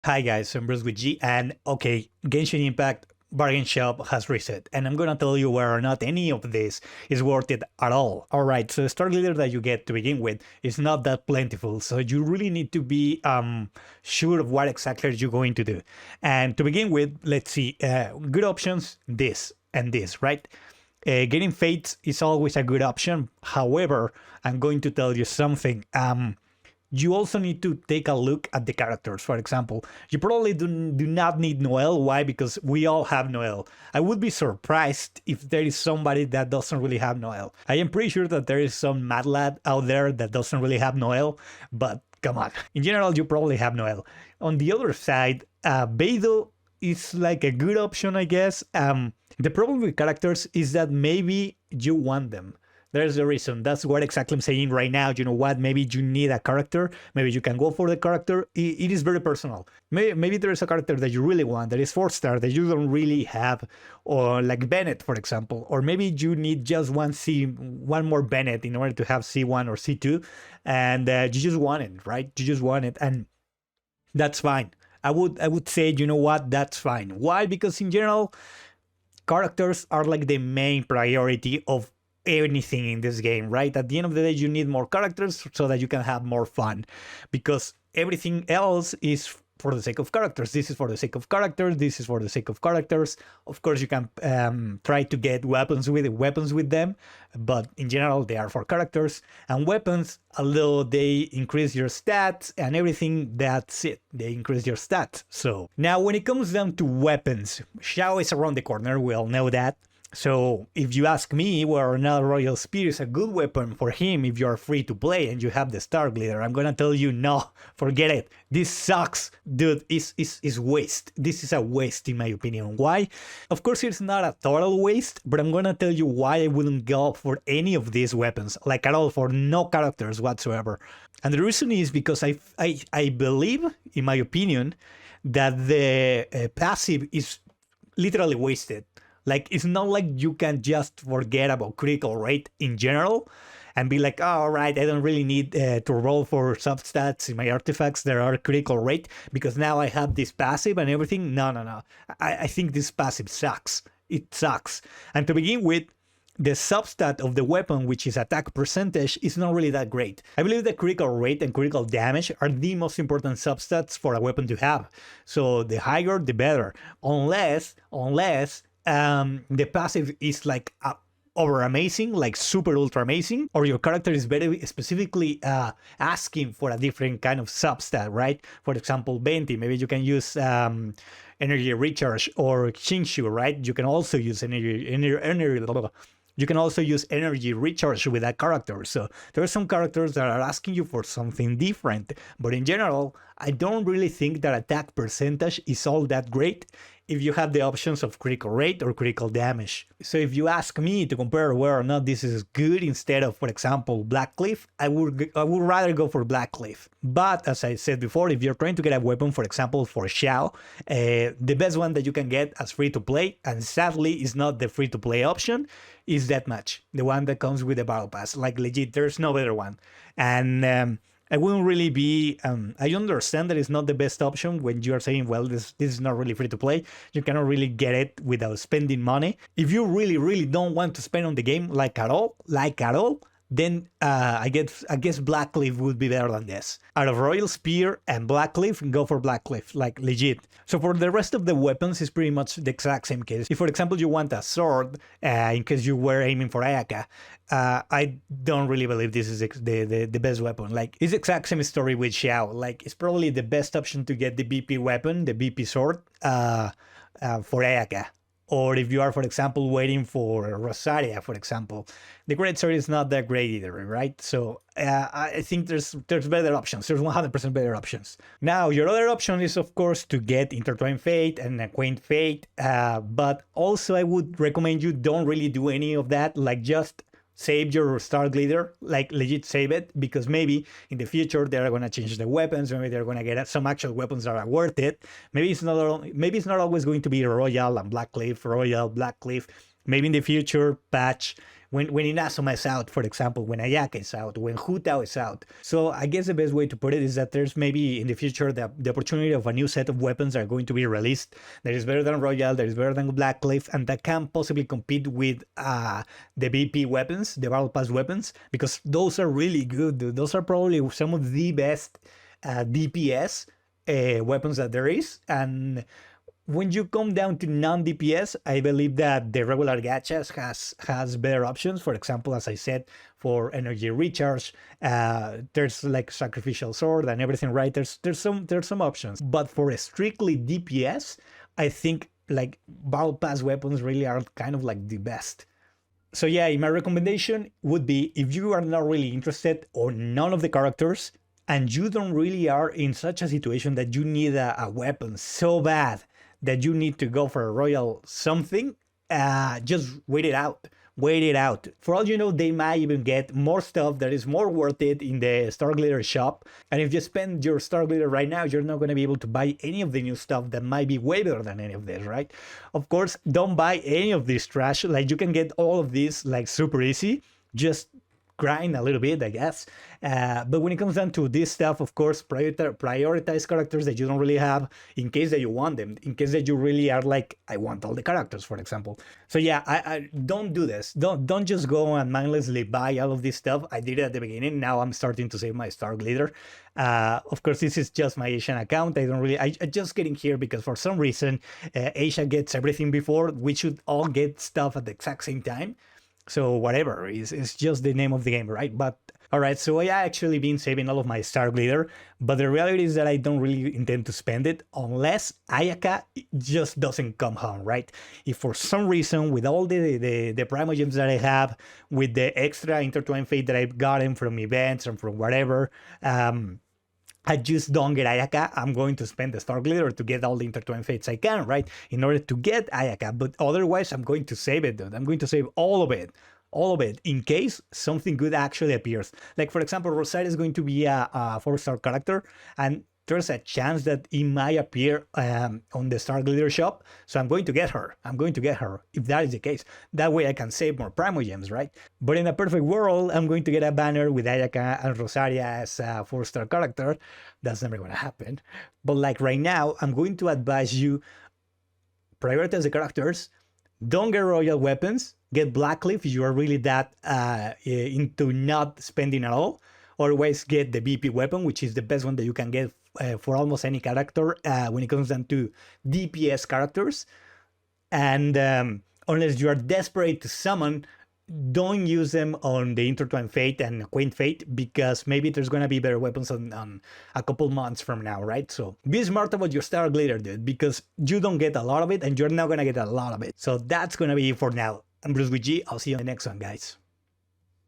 Hi guys, I'm Bruce with G, and okay, Genshin Impact bargain shop has reset, and I'm gonna tell you whether or not any of this is worth it at all. Alright, so the starglitter that you get to begin with is not that plentiful, so you really need to be sure of what exactly you're going to do. And to begin with, let's see, good options, this and this, right? Getting fates is always a good option. However, I'm going to tell you something. You also need to take a look at the characters. For example, you probably do not need Noel. Why? Because we all have Noel. I would be surprised if there is somebody that doesn't really have Noel. I am pretty sure that there is some mad lad out there that doesn't really have Noel, but come on. In general, you probably have Noel. On the other side, Beidou is like a good option, I guess. The problem with characters is that maybe you want them. There's the reason. That's what exactly I'm saying right now. You know what? Maybe you need a character. Maybe you can go for the character. It is very personal. Maybe there is a character that you really want that is 4-star that you don't really have, or like Bennett, for example. Or maybe you need just one more Bennett in order to have C1 or C2, and you just want it, right? You just want it, and that's fine. I would say, you know what? That's fine. Why? Because in general, characters are like the main priority of anything in this game, right? At the end of the day, you need more characters so that you can have more fun, because everything else is for the sake of characters. This is for the sake of characters. This is for the sake of characters. Of course, you can try to get weapons with them, but in general, they are for characters. And weapons, although they increase your stats and everything, that's it. They increase your stats. So now, when it comes down to weapons, xiao is around the corner. We all know that. So if you ask me whether or not Royal Spear is a good weapon for him if you're free to play and you have the starglitter, I'm gonna tell you no, forget it. This sucks, dude. Is waste. This is a waste in my opinion. Why? Of course it's not a total waste, but I'm gonna tell you why I wouldn't go for any of these weapons, like at all, for no characters whatsoever. And the reason is because I believe, in my opinion, that the passive is literally wasted. Like, it's not like you can just forget about critical rate in general and be like, oh, all right, I don't really need to roll for substats in my artifacts that are critical rate because now I have this passive and everything. No. I think this passive sucks. It sucks. And to begin with, the substat of the weapon, which is attack percentage, is not really that great. I believe the critical rate and critical damage are the most important substats for a weapon to have. So the higher, the better. Unless the passive is like over amazing, like super ultra amazing, or your character is very specifically asking for a different kind of substat, right? For example, Venti, maybe you can use energy recharge, or Shinshu, right? You can also use energy you can also use energy recharge with that character. So there are some characters that are asking you for something different, but in general, I don't really think that attack percentage is all that great if you have the options of critical rate or critical damage. So if you ask me to compare whether or not this is good instead of, for example, Blackcliff, I would rather go for Blackcliff. But as I said before, if you're trying to get a weapon, for example, for xiao, the best one that you can get as free to play, and sadly is not the free to play option, is deathmatch, the one that comes with the battle pass. Like, legit, there's no better one. And I wouldn't really be. I understand that it's not the best option when you are saying, well, this is not really free to play. You cannot really get it without spending money. If you really don't want to spend on the game, like at all, then I guess Blackcliff would be better than this. Out of Royal Spear and Blackcliff, go for Blackcliff, like legit. So for the rest of the weapons, it's pretty much the exact same case. If, for example, you want a sword, in case you were aiming for Ayaka, I don't really believe this is the best weapon. Like, it's the exact same story with xiao. Like, it's probably the best option to get the BP weapon, the BP sword, for Ayaka. Or if you are, for example, waiting for Rosaria, for example, the great sword is not that great either, right? So I think there's better options. There's 100% better options. Now, your other option is, of course, to get Intertwined Fate and Acquaint Fate, but also I would recommend you don't really do any of that. Like, just save your starglitter, like legit save it, because maybe in the future they're gonna change the weapons. Maybe they're gonna get some actual weapons that are worth it. Maybe it's not always going to be Royal and Blackcliff, Royal Blackcliff. Maybe in the future patch when Inazuma is out, for example, when Ayaka is out, when Hu Tao is out. So I guess the best way to put it is that there's maybe in the future the opportunity of a new set of weapons are going to be released that is better than Royal, that is better than Blackcliff, and that can possibly compete with the BP weapons, the Battle Pass weapons, because those are really good, dude. Those are probably some of the best DPS weapons that there is. And when you come down to non-DPS, I believe that the regular gachas has better options. For example, as I said, for energy recharge, there's like sacrificial sword and everything, right? There's some options. But for a strictly DPS, I think like Battle Pass weapons really are kind of like the best. So yeah, my recommendation would be, if you are not really interested on none of the characters, and you don't really are in such a situation that you need a weapon so bad that you need to go for a royal something, just wait it out. Wait it out. For all you know, they might even get more stuff that is more worth it in the starglitter shop. And if you spend your starglitter right now, you're not going to be able to buy any of the new stuff that might be way better than any of this, right? Of course, don't buy any of this trash. Like, you can get all of this like super easy. Just grind a little bit, I guess. But when it comes down to this stuff, of course, prioritize characters that you don't really have in case that you want them, in case that you really are like, I want all the characters, for example. So yeah, I don't do this. Don't just go and mindlessly buy all of this stuff. I did it at the beginning. Now I'm starting to save my starglitter. Of course, this is just my Asian account. I just getting here because for some reason, Asia gets everything before. We should all get stuff at the exact same time. So whatever, it's just the name of the game, right? But all right, so I actually been saving all of my starglitter, but the reality is that I don't really intend to spend it unless Ayaka just doesn't come home, right? If for some reason, with all the primogems that I have, with the extra intertwined fate that I've gotten from events and from whatever, I just don't get Ayaka, I'm going to spend the starglitter to get all the intertwined fates I can, right? In order to get Ayaka, but otherwise I'm going to save it, dude. I'm going to save all of it, in case something good actually appears. Like, for example, Rosaria is going to be a 4-star character, and there's a chance that it might appear on the starglitter shop, so I'm going to get her. If that is the case. That way I can save more primogems, right? But in a perfect world, I'm going to get a banner with Ayaka and Rosaria as a 4-star character. That's never going to happen. But like right now, I'm going to advise you, prioritize the characters, don't get royal weapons, get Blackcliff if you are really that into not spending at all. Otherwise, get the BP weapon, which is the best one that you can get for almost any character when it comes down to DPS characters. And unless you are desperate to summon, don't use them on the intertwined fate and quaint fate, because maybe there's going to be better weapons on a couple months from now, right? So be smart about your starglitter, dude, because you don't get a lot of it and you're not going to get a lot of it. So that's going to be it for now. I'm Bruce with G. I'll see you on the next one, guys.